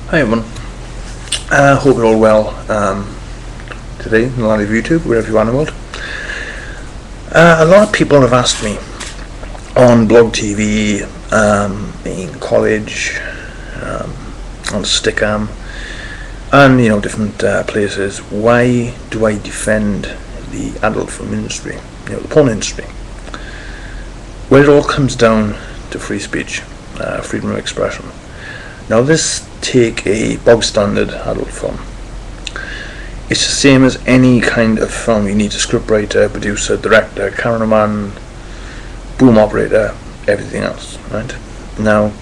Hi everyone, hope you're all well today in the land of YouTube, wherever you are in the world. A lot of people have asked me on Blog TV, in college, on Stickam, and different places, why do I defend the adult film industry, the porn industry? Well, it all comes down to free speech, freedom of expression. Now this take a bog standard adult film. It's the same as any kind of film. You need a scriptwriter, producer, director, cameraman, boom operator, everything else, right? Now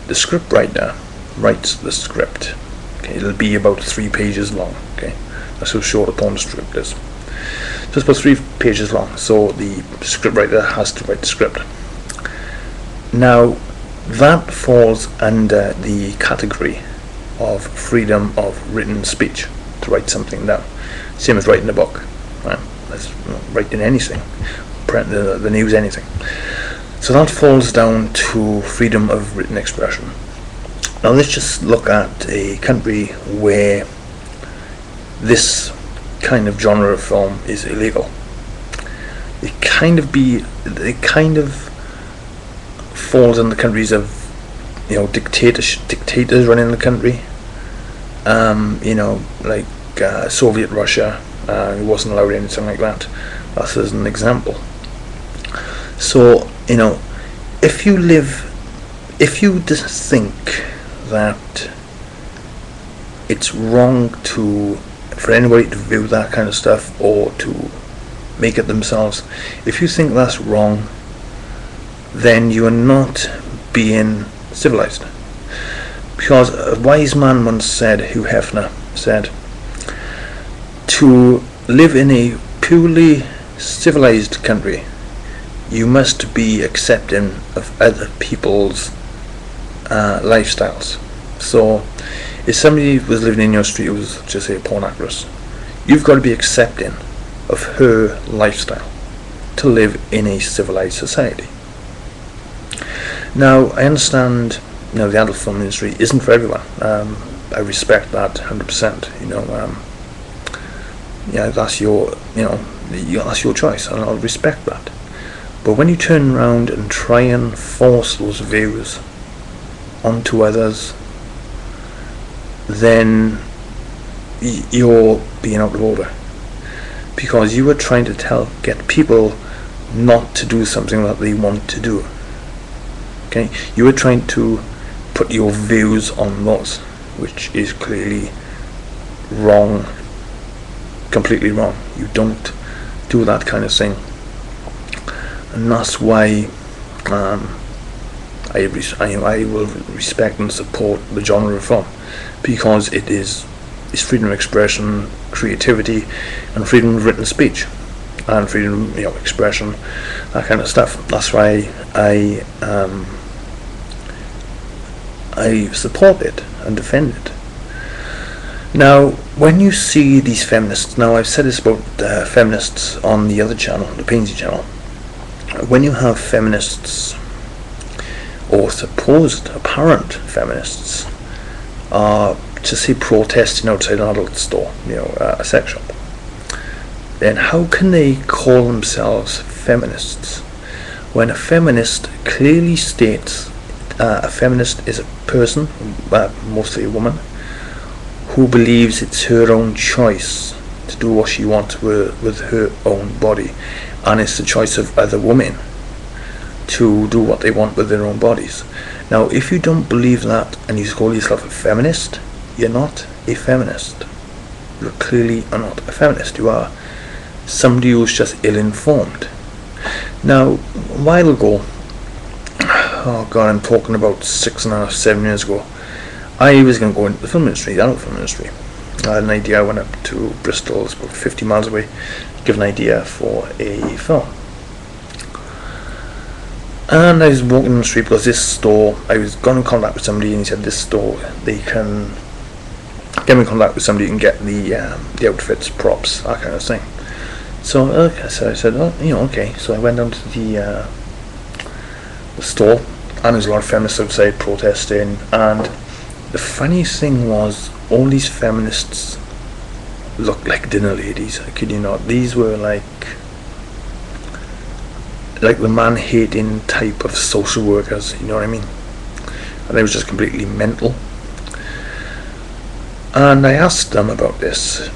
the scriptwriter writes the script. Okay, it'll be about 3 pages long. Okay, that's how short a porn script is. So it's about 3 pages long. So the scriptwriter has to write the script. Now that falls under the category of freedom of written speech, to write something down. Same as writing a book, right? That's writing anything, print the news, anything. So that falls down to freedom of written expression. Now let's just look at a country where this kind of genre of film is illegal. It kind of falls in the countries of dictators running the country, like Soviet Russia. It wasn't allowed anything like that. That's as an example. So if you just think that it's wrong for anybody to view that kind of stuff or to make it themselves, if you think that's wrong, then you are not being civilized. Because a wise man once said, Hugh Hefner said, to live in a purely civilized country, you must be accepting of other people's lifestyles. So if somebody was living in your street who was, just say, a porn actress, you've got to be accepting of her lifestyle to live in a civilized society. Now I understand the adult film industry isn't for everyone. I respect that 100%. That's your choice, and I'll respect that. But when you turn around and try and force those views onto others, then you're being out of order, because you are trying to get people not to do something that they want to do. Okay, you are trying to put your views on those, which is clearly wrong, completely wrong. You don't do that kind of thing, and that's why I will respect and support the genre of film, because it's freedom of expression, creativity, and freedom of written speech, and freedom of expression, that kind of stuff. That's why I support it and defend it. Now, when you see these feminists, now I've said this about feminists on the other channel, the Painsy channel. When you have feminists, or supposed apparent feminists, to say protesting outside an adult store, a sex shop, then how can they call themselves feminists when a feminist clearly states a feminist is a person, mostly a woman, who believes it's her own choice to do what she wants with her own body, and it's the choice of other women to do what they want with their own bodies. Now, if you don't believe that and you call yourself a feminist, you're not a feminist. You clearly are not a feminist. You are somebody who's just ill-informed. Now, a while ago, I'm talking about 6.5, 7 years ago, I was going to go into the film industry, the adult film industry. I had an idea. I went up to Bristol, it's about 50 miles away, to give an idea for a film. And I was walking in the street because this store, I was going in contact with somebody, and he said this store, they can get me in contact with somebody who can get the outfits, props, that kind of thing. So I said, okay. So I went down to the store, and there's a lot of feminists outside protesting, and the funniest thing was all these feminists looked like dinner ladies. I kid you not. These were like the man-hating type of social workers, you know what I mean? And they was just completely mental. And I asked them about this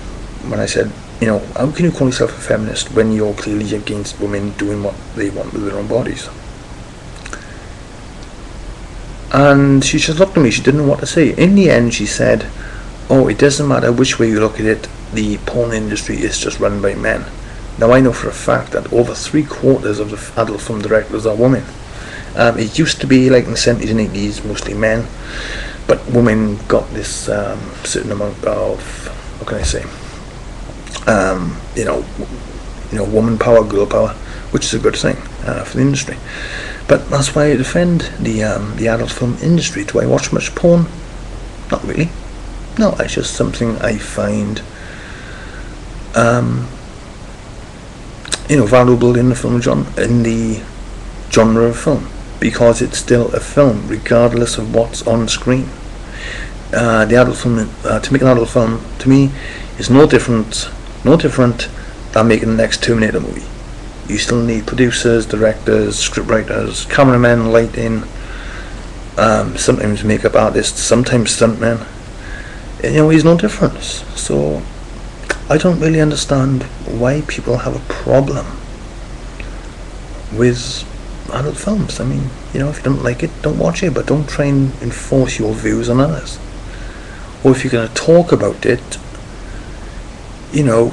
when I said, you know, how can you call yourself a feminist when you're clearly against women doing what they want with their own bodies? And she just looked at me, she didn't know what to say. In the end she said, oh, it doesn't matter which way you look at it, the porn industry is just run by men. Now I know for a fact that over 3/4 of the adult film directors are women. It used to be like in the 70s and 80s mostly men, but women got this certain amount of, what can I say, woman power, girl power, which is a good thing for the industry. But that's why I defend the adult film industry. Do I watch much porn? Not really. No, it's just something I find valuable in the film genre of film, because it's still a film regardless of what's on screen. The adult film, to make an adult film, to me, is no different than making the next Terminator movie. You still need producers, directors, scriptwriters, cameramen, lighting, sometimes makeup artists, sometimes stuntmen. There's no difference. So I don't really understand why people have a problem with adult films. I mean, if you don't like it, don't watch it, but don't try and enforce your views on others. Or if you're going to talk about it,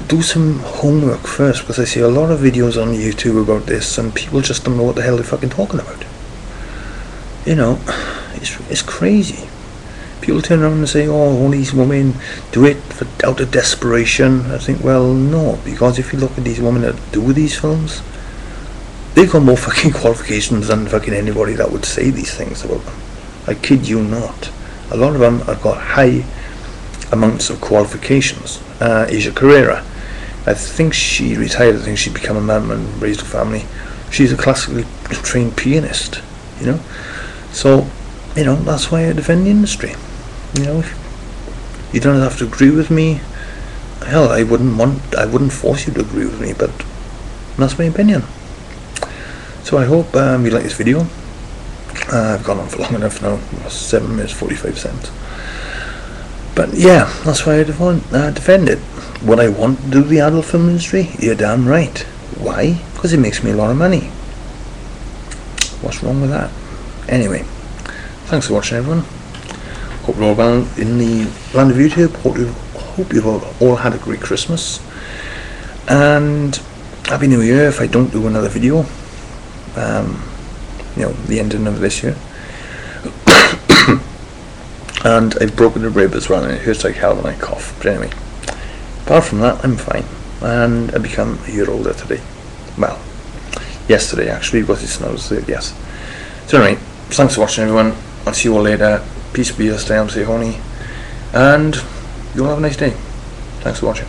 do some homework first, because I see a lot of videos on YouTube about this and people just don't know what the hell they're fucking talking about. It's crazy. People turn around and say, oh, all these women do it out of desperation. I think, well, no, because if you look at these women that do these films, they've got more fucking qualifications than fucking anybody that would say these things about them. I kid you not. A lot of them have got high amounts of qualifications. Asia Carrera, I think she retired. I think she'd become a mum and raised a family. She's a classically trained pianist, So, that's why I defend the industry. You don't have to agree with me. Hell, I wouldn't force you to agree with me, but that's my opinion. So I hope you like this video. I've gone on for long enough now, 7 minutes 45 seconds. But yeah, that's why I defend it. Would I want to do the adult film industry? You're damn right. Why? Because it makes me a lot of money. What's wrong with that? Anyway, thanks for watching, everyone. Hope you're all well in the land of YouTube. Hope you've all had a great Christmas. And Happy New Year if I don't do another video. The ending of this year. And I've broken a rib as well, and it hurts like hell when I cough. But anyway, apart from that, I'm fine. And I become a year older today. Well, yesterday actually, because it snows. Yes. So anyway, thanks for watching, everyone. I'll see you all later. Peace be, stay home, stay honey, and you'll have a nice day. Thanks for watching.